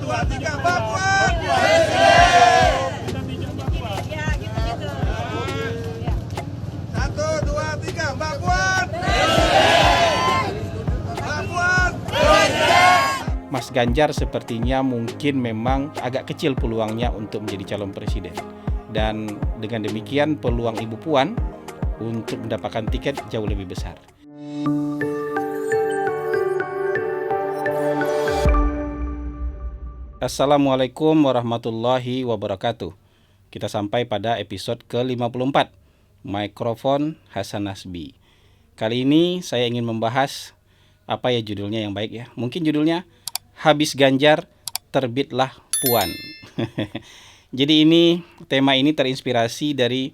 dua, tiga, Mbak Puan. Ya, gitu-gitu. Ya. Satu, dua, tiga, Mbak Puan. Mbak Puan. Mas Ganjar sepertinya mungkin memang agak kecil peluangnya untuk menjadi calon presiden. Dan dengan demikian peluang Ibu Puan untuk mendapatkan tiket jauh lebih besar. Assalamualaikum warahmatullahi wabarakatuh. Kita sampai pada episode ke-54, Mikrofon Hasan Nasbi. Kali ini saya ingin membahas, apa ya judulnya yang baik ya? Mungkin judulnya, Habis Ganjar, Terbitlah Puan. Jadi tema ini terinspirasi dari,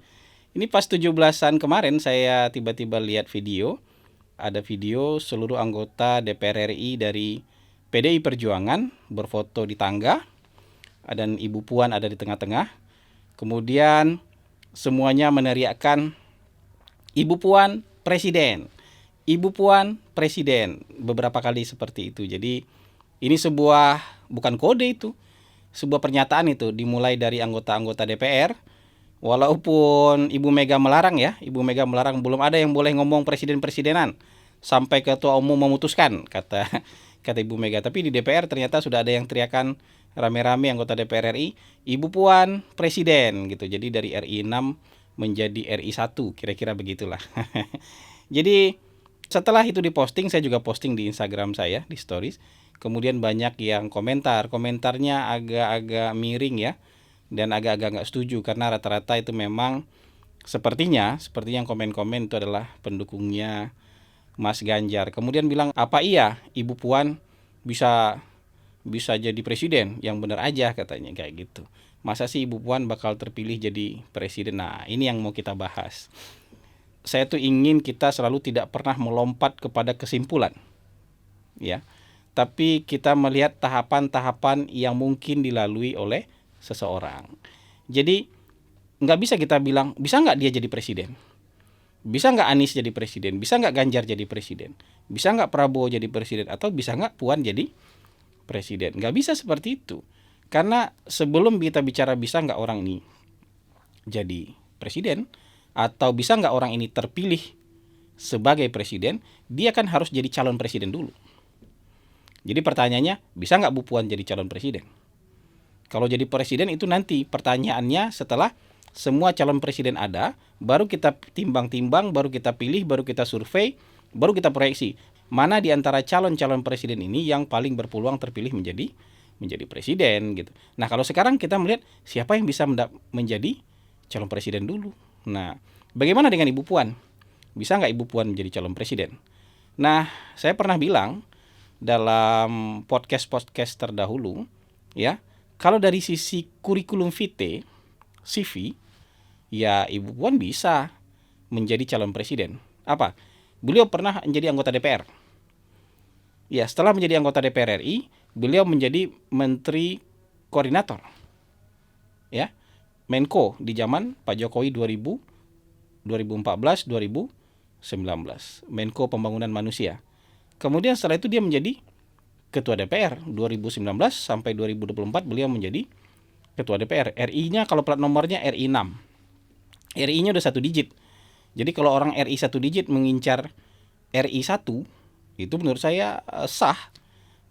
ini pas 17-an kemarin saya tiba-tiba lihat video. Ada video seluruh anggota DPR RI dari PDI Perjuangan berfoto di tangga, dan Ibu Puan ada di tengah-tengah. Kemudian semuanya meneriakkan, Ibu Puan Presiden, Ibu Puan Presiden, beberapa kali seperti itu. Jadi ini bukan kode itu, sebuah pernyataan itu dimulai dari anggota-anggota DPR. Walaupun Ibu Mega melarang ya, Ibu Mega melarang, belum ada yang boleh ngomong presiden-presidenan sampai ketua umum memutuskan, kata Ibu Mega. Tapi di DPR ternyata sudah ada yang teriakan rame-rame anggota DPR RI, Ibu Puan Presiden gitu. Jadi dari RI 6 menjadi RI 1, kira-kira begitulah. Jadi setelah itu diposting, saya juga posting di Instagram saya, di stories. Kemudian banyak yang komentarnya agak-agak miring ya, dan agak-agak nggak setuju, karena rata-rata itu memang sepertinya yang komen-komen itu adalah pendukungnya Mas Ganjar. Kemudian bilang, apa iya Ibu Puan bisa jadi presiden? Yang benar aja katanya, kayak gitu. Masa sih Ibu Puan bakal terpilih jadi presiden? Nah, ini yang mau kita bahas. Saya tuh ingin kita selalu tidak pernah melompat kepada kesimpulan, ya. Tapi kita melihat tahapan-tahapan yang mungkin dilalui oleh seseorang. Jadi nggak bisa kita bilang, bisa nggak dia jadi presiden? Bisa nggak Anies jadi presiden? Bisa nggak Ganjar jadi presiden? Bisa nggak Prabowo jadi presiden? Atau bisa nggak Puan jadi presiden? Nggak bisa seperti itu. Karena sebelum kita bicara bisa nggak orang ini jadi presiden, atau bisa nggak orang ini terpilih sebagai presiden, dia kan harus jadi calon presiden dulu. Jadi pertanyaannya, bisa nggak Bu Puan jadi calon presiden? Kalau jadi presiden itu nanti pertanyaannya setelah semua calon presiden ada, baru kita timbang-timbang, baru kita pilih, baru kita survei, baru kita proyeksi. Mana di antara calon-calon presiden ini yang paling berpeluang terpilih menjadi presiden gitu. Nah, kalau sekarang kita melihat siapa yang bisa menjadi calon presiden dulu. Nah, bagaimana dengan Ibu Puan? Bisa nggak Ibu Puan menjadi calon presiden? Nah, saya pernah bilang dalam podcast terdahulu, ya, kalau dari sisi kurikulum vitae, CV, ya Ibu Puan bisa menjadi calon presiden. Apa? Beliau pernah menjadi anggota DPR. Ya, setelah menjadi anggota DPR RI, beliau menjadi menteri koordinator. Ya, Menko di zaman Pak Jokowi 2014-2019, Menko Pembangunan Manusia. Kemudian setelah itu dia menjadi ketua DPR 2019 sampai 2024, beliau menjadi ketua DPR. RI-nya kalau plat nomornya RI 6. RI-nya udah 1 digit. Jadi kalau orang RI 1 digit mengincar RI 1, itu menurut saya sah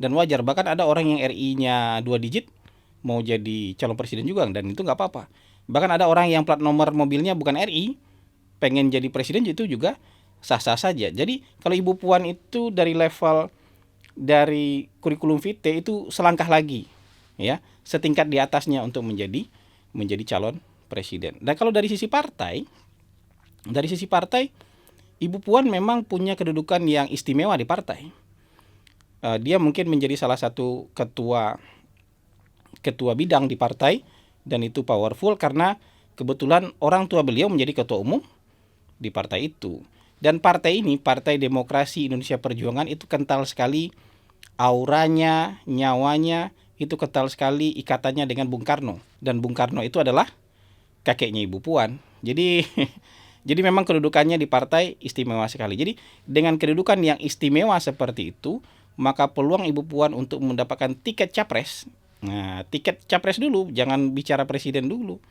dan wajar. Bahkan ada orang yang RI-nya 2 digit mau jadi calon presiden juga, dan itu nggak apa-apa. Bahkan ada orang yang plat nomor mobilnya bukan RI, pengen jadi presiden, itu juga sah-sah saja. Jadi kalau Ibu Puan itu dari level dari kurikulum vitae itu selangkah lagi, ya, setingkat di atasnya untuk menjadi calon presiden. Dan kalau dari sisi partai, Ibu Puan memang punya kedudukan yang istimewa di partai. Dia mungkin menjadi salah satu ketua bidang di partai, dan itu powerful karena kebetulan orang tua beliau menjadi ketua umum di partai itu. Dan partai ini, Partai Demokrasi Indonesia Perjuangan, itu kental sekali auranya, nyawanya, itu kental sekali ikatannya dengan Bung Karno. Dan Bung Karno itu adalah kakeknya Ibu Puan. Jadi memang kedudukannya di partai istimewa sekali. Jadi dengan kedudukan yang istimewa seperti itu, maka peluang Ibu Puan untuk mendapatkan tiket capres, Nah, tiket capres dulu, jangan bicara presiden dulu.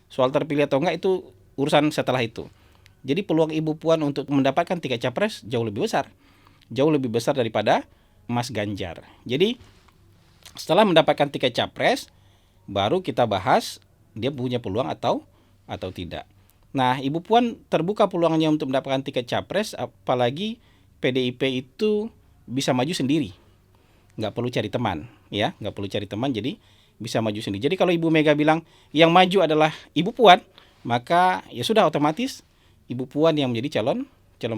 Soal terpilih atau enggak itu urusan setelah itu. Jadi peluang Ibu Puan untuk mendapatkan tiket capres jauh lebih besar. Jauh lebih besar daripada Mas Ganjar. Jadi setelah mendapatkan tiket capres, baru kita bahas dia punya peluang atau tidak. Nah, Ibu Puan terbuka peluangnya untuk mendapatkan tiket capres, apalagi PDIP itu bisa maju sendiri. Nggak perlu cari teman, ya, nggak perlu cari teman, jadi bisa maju sendiri. Jadi kalau Ibu Mega bilang yang maju adalah Ibu Puan, maka ya sudah otomatis Ibu Puan yang menjadi calon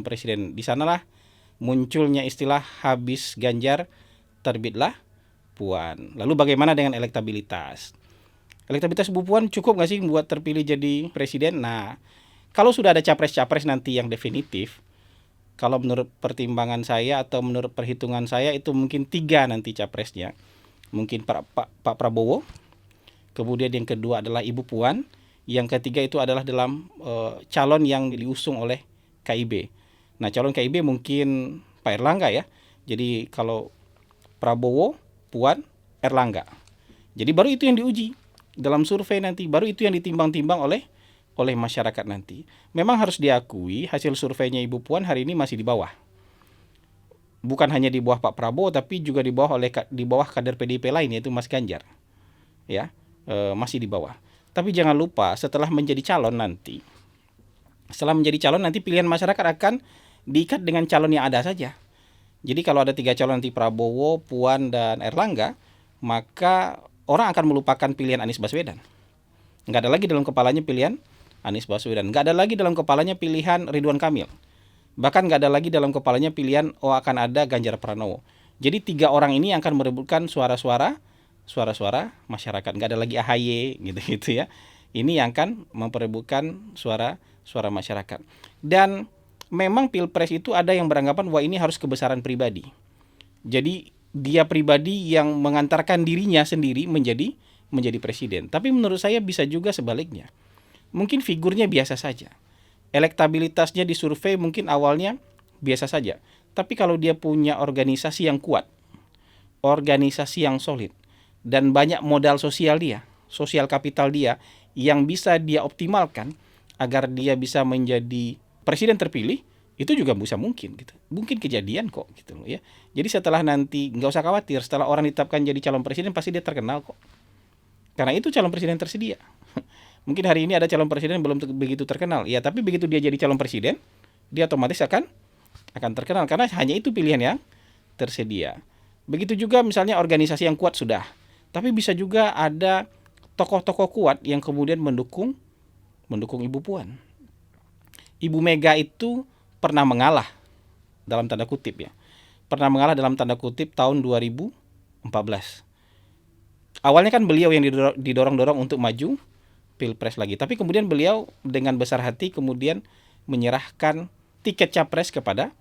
presiden. Di sanalah munculnya istilah habis Ganjar terbitlah Puan. Lalu bagaimana dengan elektabilitas? Elektabilitas Ibu Puan cukup nggak sih buat terpilih jadi presiden? Nah, kalau sudah ada capres-capres nanti yang definitif, kalau menurut pertimbangan saya atau menurut perhitungan saya itu mungkin 3 nanti capresnya. Mungkin Pak Prabowo, kemudian yang kedua adalah Ibu Puan, yang ketiga itu adalah dalam calon yang diusung oleh KIB. Nah, calon KIB mungkin Pak Erlangga ya. Jadi kalau Prabowo, Puan, Erlangga. Jadi baru itu yang diuji dalam survei nanti, baru itu yang ditimbang-timbang oleh masyarakat nanti. Memang harus diakui hasil surveinya Ibu Puan hari ini masih di bawah. Bukan hanya di bawah Pak Prabowo, tapi juga di bawah kader PDIP lain, yaitu Mas Ganjar. Ya, masih di bawah. Tapi jangan lupa setelah menjadi calon nanti pilihan masyarakat akan diikat dengan calon yang ada saja. Jadi kalau ada 3 calon nanti Prabowo, Puan, dan Erlangga, maka orang akan melupakan pilihan Anies Baswedan. Nggak ada lagi dalam kepalanya pilihan Anies Baswedan. Nggak ada lagi dalam kepalanya pilihan Ridwan Kamil. Bahkan nggak ada lagi dalam kepalanya pilihan akan ada Ganjar Pranowo. Jadi 3 orang ini akan merebutkan suara-suara masyarakat. Nggak ada lagi AHY gitu ya. Ini yang akan memperebutkan suara masyarakat. Dan memang Pilpres itu ada yang beranggapan wah ini harus kebesaran pribadi. Jadi dia pribadi yang mengantarkan dirinya sendiri menjadi presiden. Tapi menurut saya bisa juga sebaliknya. Mungkin figurnya biasa saja. Elektabilitasnya di survei mungkin awalnya biasa saja. Tapi kalau dia punya organisasi yang kuat, organisasi yang solid, dan banyak modal sosial kapital dia, yang bisa dia optimalkan agar dia bisa menjadi presiden terpilih, itu juga bisa mungkin gitu. Mungkin kejadian kok gitu loh ya. Jadi setelah nanti nggak usah khawatir, setelah orang ditetapkan jadi calon presiden pasti dia terkenal kok. Karena itu calon presiden tersedia. Mungkin hari ini ada calon presiden belum begitu terkenal. Ya, tapi begitu dia jadi calon presiden, dia otomatis akan terkenal karena hanya itu pilihan yang tersedia. Begitu juga misalnya organisasi yang kuat sudah. Tapi bisa juga ada tokoh-tokoh kuat yang kemudian mendukung Ibu Puan. Ibu Mega itu pernah mengalah dalam tanda kutip ya. Pernah mengalah dalam tanda kutip tahun 2014. Awalnya kan beliau yang didorong-dorong untuk maju Pilpres lagi. Tapi kemudian beliau dengan besar hati kemudian menyerahkan tiket capres kepada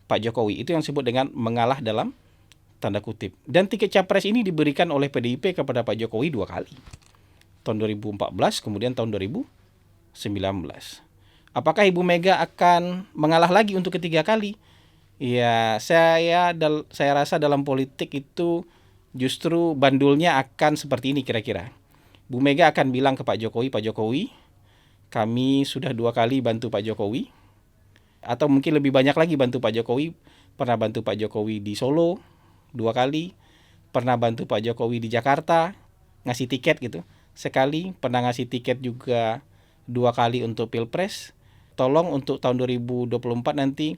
Pak Jokowi. Itu yang disebut dengan mengalah dalam tanda kutip. Dan tiket capres ini diberikan oleh PDIP kepada Pak Jokowi 2 kali. Tahun 2014 kemudian tahun 2019. Apakah Ibu Mega akan mengalah lagi untuk ketiga kali? Ya, saya rasa dalam politik itu justru bandulnya akan seperti ini kira-kira. Bu Mega akan bilang ke Pak Jokowi, kami sudah 2 kali bantu Pak Jokowi, atau mungkin lebih banyak lagi bantu Pak Jokowi. Pernah bantu Pak Jokowi di Solo 2 kali, pernah bantu Pak Jokowi di Jakarta, ngasih tiket gitu, sekali, pernah ngasih tiket juga 2 kali untuk Pilpres. Tolong untuk tahun 2024 nanti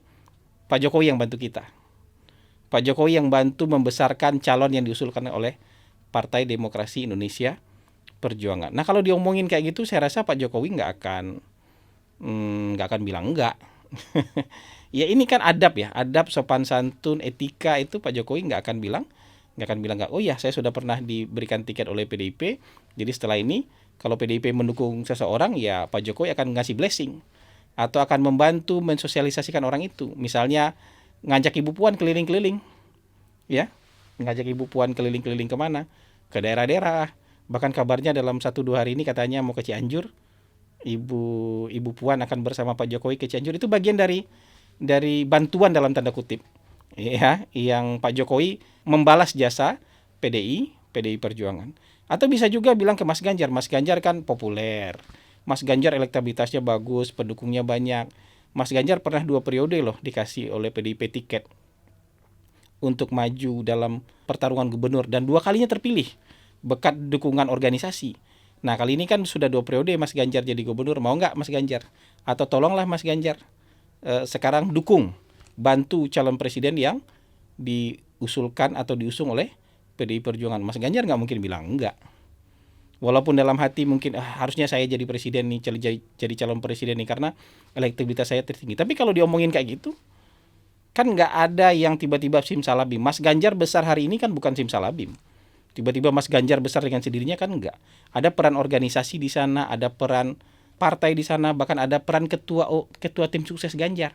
Pak Jokowi yang bantu kita. Pak Jokowi yang bantu membesarkan calon yang diusulkan oleh Partai Demokrasi Indonesia Perjuangan. Nah, kalau diomongin kayak gitu, saya rasa Pak Jokowi nggak akan bilang enggak. Ya ini kan adab ya, adab, sopan santun, etika itu Pak Jokowi nggak akan bilang enggak. Oh ya, saya sudah pernah diberikan tiket oleh PDIP, jadi setelah ini kalau PDIP mendukung seseorang, ya Pak Jokowi akan ngasih blessing atau akan membantu mensosialisasikan orang itu. Misalnya ngajak Ibu Puan keliling-keliling, ya, ngajak Ibu Puan keliling-keliling kemana? Ke daerah-daerah. Bahkan kabarnya dalam 1-2 hari ini katanya mau ke Cianjur. Ibu Puan akan bersama Pak Jokowi ke Cianjur. Itu bagian dari bantuan dalam tanda kutip, ya, yang Pak Jokowi membalas jasa PDI PDI Perjuangan. Atau bisa juga bilang ke Mas Ganjar kan populer. Mas Ganjar elektabilitasnya bagus, pendukungnya banyak. Mas Ganjar pernah 2 periode loh dikasih oleh PDIP tiket untuk maju dalam pertarungan gubernur dan 2 kalinya terpilih berkat dukungan organisasi. Nah kali ini kan sudah 2 periode Mas Ganjar jadi gubernur, mau nggak Mas Ganjar? Atau tolonglah Mas Ganjar sekarang dukung, bantu calon presiden yang diusulkan atau diusung oleh PDI Perjuangan. Mas Ganjar nggak mungkin bilang enggak. Walaupun dalam hati mungkin harusnya saya jadi presiden nih, jadi calon presiden nih karena elektabilitas saya tertinggi. Tapi kalau diomongin kayak gitu, kan nggak ada yang tiba-tiba simsalabim. Mas Ganjar besar hari ini kan bukan simsalabim. Tiba-tiba Mas Ganjar besar dengan sendirinya kan enggak. Ada peran organisasi di sana, ada peran partai di sana, bahkan ada peran ketua tim sukses Ganjar.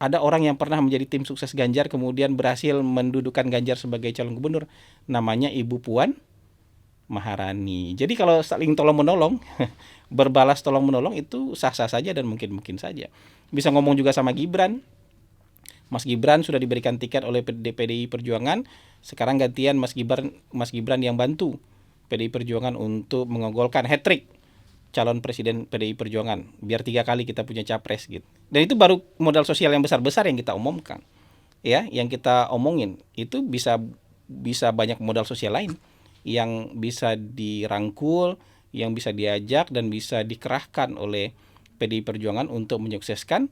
Ada orang yang pernah menjadi tim sukses Ganjar kemudian berhasil mendudukan Ganjar sebagai calon gubernur, namanya Ibu Puan Maharani. Jadi kalau saling tolong-menolong, berbalas tolong-menolong itu sah-sah saja dan mungkin-mungkin saja. Bisa ngomong juga sama Gibran. Mas Gibran sudah diberikan tiket oleh PDI Perjuangan, sekarang gantian Mas Gibran yang bantu PDI Perjuangan untuk menggolkan hat-trick calon presiden PDI Perjuangan, biar 3 kali kita punya capres gitu. Dan itu baru modal sosial yang besar-besar yang kita omongkan. Ya, yang kita omongin itu bisa banyak modal sosial lain yang bisa dirangkul, yang bisa diajak dan bisa dikerahkan oleh PDI Perjuangan untuk menyukseskan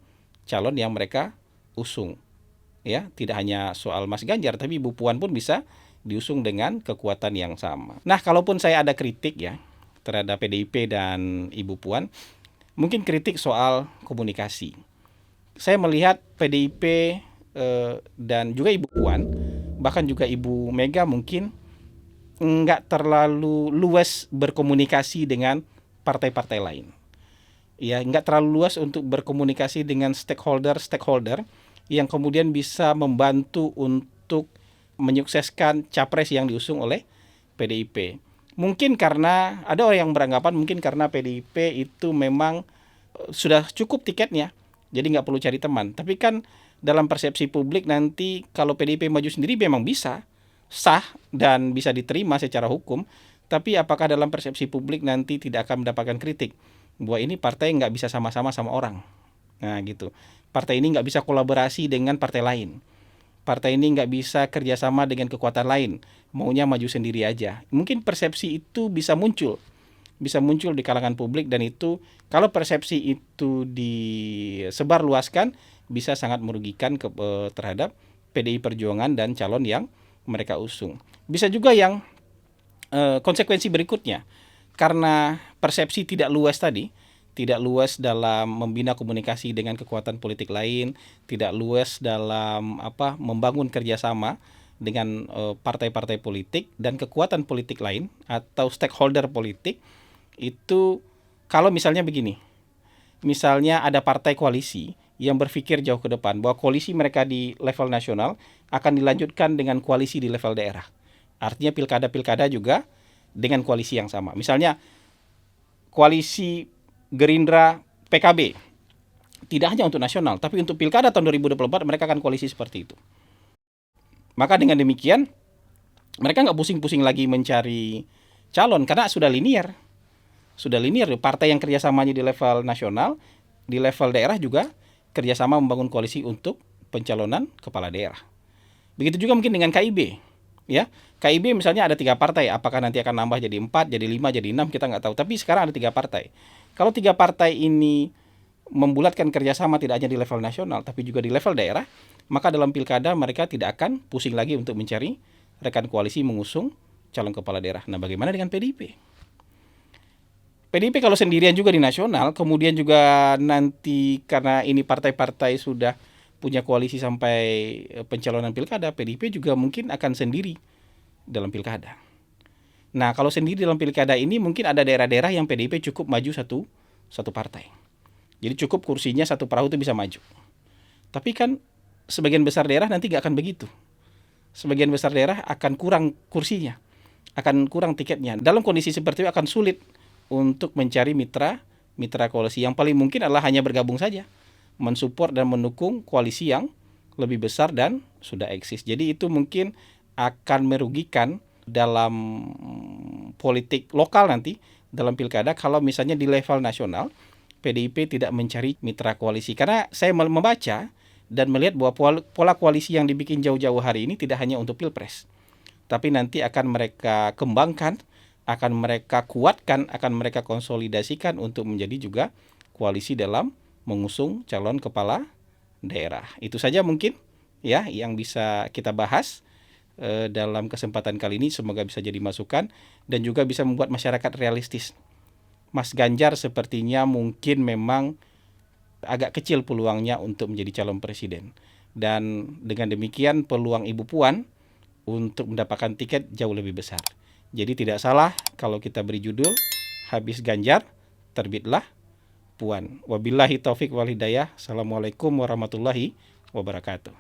calon yang mereka usung. Ya, tidak hanya soal Mas Ganjar, tapi Ibu Puan pun bisa diusung dengan kekuatan yang sama. Nah, kalaupun saya ada kritik ya terhadap PDIP dan Ibu Puan, mungkin kritik soal komunikasi. Saya melihat PDIP dan juga Ibu Puan, bahkan juga Ibu Mega mungkin nggak terlalu luas berkomunikasi dengan partai-partai lain. Ya, nggak terlalu luas untuk berkomunikasi dengan stakeholder yang kemudian bisa membantu untuk menyukseskan capres yang diusung oleh PDIP. Mungkin karena ada orang yang beranggapan mungkin karena PDIP itu memang sudah cukup tiketnya, jadi nggak perlu cari teman. Tapi kan dalam persepsi publik nanti kalau PDIP maju sendiri memang bisa sah dan bisa diterima secara hukum, tapi apakah dalam persepsi publik nanti tidak akan mendapatkan kritik bahwa ini partai nggak bisa sama-sama sama orang. Nah gitu, partai ini nggak bisa kolaborasi dengan partai lain, partai ini nggak bisa kerjasama dengan kekuatan lain, maunya maju sendiri aja. Mungkin persepsi itu bisa muncul di kalangan publik, dan itu kalau persepsi itu disebarluaskan bisa sangat merugikan terhadap PDI Perjuangan dan calon yang mereka usung. Bisa juga yang konsekuensi berikutnya, karena persepsi tidak luas tadi, tidak luas dalam membina komunikasi dengan kekuatan politik lain, tidak luas dalam membangun kerjasama dengan partai-partai politik dan kekuatan politik lain atau stakeholder politik. Itu kalau misalnya begini, misalnya ada partai koalisi yang berpikir jauh ke depan bahwa koalisi mereka di level nasional akan dilanjutkan dengan koalisi di level daerah. Artinya pilkada juga dengan koalisi yang sama. Misalnya koalisi Gerindra PKB tidak hanya untuk nasional, tapi untuk pilkada tahun 2024 mereka akan koalisi seperti itu. Maka dengan demikian mereka nggak pusing-pusing lagi mencari calon karena sudah linear. Partai yang kerjasamanya di level nasional, di level daerah juga kerjasama membangun koalisi untuk pencalonan kepala daerah. Begitu juga mungkin dengan KIB. Ya, KIB misalnya ada 3 partai, apakah nanti akan nambah jadi 4, jadi 5, jadi 6, kita nggak tahu. Tapi sekarang ada 3 partai. Kalau 3 partai ini membulatkan kerjasama tidak hanya di level nasional, tapi juga di level daerah, maka dalam pilkada mereka tidak akan pusing lagi untuk mencari rekan koalisi mengusung calon kepala daerah. Nah, bagaimana dengan PDIP? PDIP kalau sendirian juga di nasional, kemudian juga nanti karena ini partai-partai sudah punya koalisi sampai pencalonan pilkada, PDIP juga mungkin akan sendiri dalam pilkada. Nah, kalau sendiri dalam pilkada ini mungkin ada daerah-daerah yang PDIP cukup maju satu partai. Jadi cukup kursinya satu perahu itu bisa maju. Tapi kan sebagian besar daerah nanti nggak akan begitu. Sebagian besar daerah akan kurang kursinya, akan kurang tiketnya. Dalam kondisi seperti itu akan sulit untuk mencari mitra koalisi. Yang paling mungkin adalah hanya bergabung saja, mensupport dan mendukung koalisi yang lebih besar dan sudah eksis. Jadi itu mungkin akan merugikan dalam politik lokal nanti dalam pilkada kalau misalnya di level nasional PDIP tidak mencari mitra koalisi. Karena saya membaca dan melihat bahwa pola koalisi yang dibikin jauh-jauh hari ini tidak hanya untuk pilpres, tapi nanti akan mereka kembangkan, akan mereka kuatkan, akan mereka konsolidasikan untuk menjadi juga koalisi dalam mengusung calon kepala daerah. Itu saja mungkin ya yang bisa kita bahas dalam kesempatan kali ini. Semoga bisa jadi masukan dan juga bisa membuat masyarakat realistis. Mas Ganjar sepertinya mungkin memang agak kecil peluangnya untuk menjadi calon presiden. Dan dengan demikian peluang Ibu Puan untuk mendapatkan tiket jauh lebih besar. Jadi tidak salah kalau kita beri judul Habis Ganjar, Terbitlah Puan. Wabillahi taufik wal hidayah. Assalamualaikum warahmatullahi wabarakatuh.